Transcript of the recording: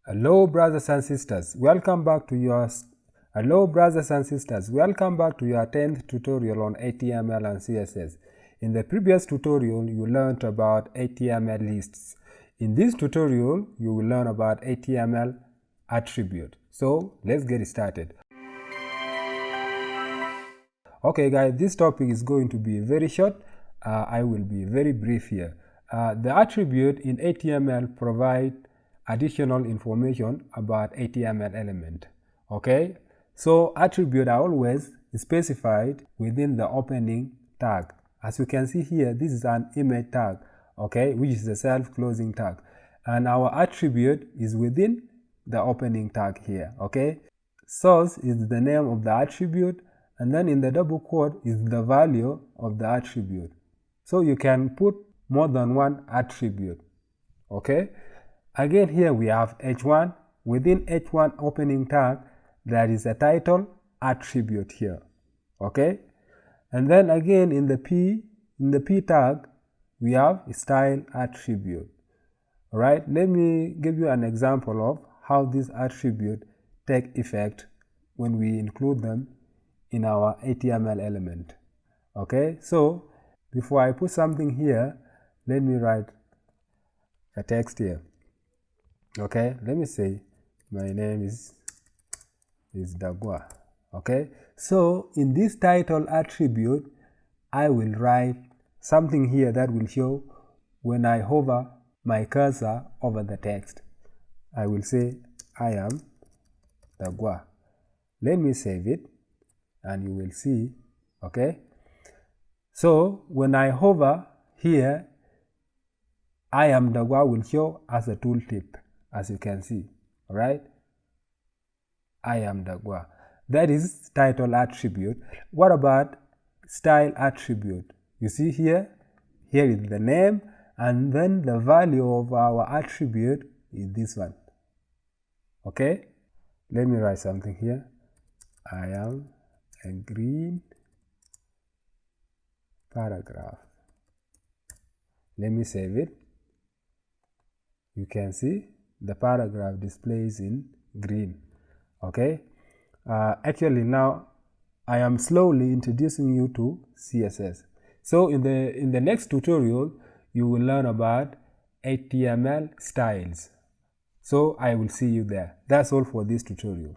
Hello brothers and sisters, welcome back to your 10th tutorial on HTML and CSS. In the previous tutorial, you learned about HTML lists. In this tutorial, you will learn about HTML attribute. So let's get started. Okay guys, this topic is going to be very short. I will be very brief here. The attribute in HTML provide additional information about HTML element. Okay, so attribute are always specified within the opening tag. As you can see here, this is an image tag, okay, which is a self-closing tag, and our attribute is within the opening tag here. Okay, source is the name of the attribute, and then in the double quote is the value of the attribute. So you can put more than one attribute. Okay, again here we have h1. Within h1 opening tag there is a title attribute here. Okay, and then again in the p tag we have a style attribute. All right, let me give you an example of how this attribute take effect when we include them in our HTML element. Okay, so before I put something here, let me write a text here. Okay, let me say my name is Dagwa. Okay, so in this title attribute I will write something here that will show when I hover my cursor over the text. I will say I am Dagwa. Let me save it and you will see. Okay, so when I hover here, I am Dagwa will show as a tooltip, as you can see. All right, I am Dagwa. That is title attribute. What about style attribute? You see here is the name, and then the value of our attribute is this one. Okay, let me write something here. I am a green paragraph. Let me save it. You can see the paragraph displays in green. Okay, actually now I am slowly introducing you to CSS. So in the next tutorial you will learn about HTML styles. So I will see you there. That's all for this tutorial.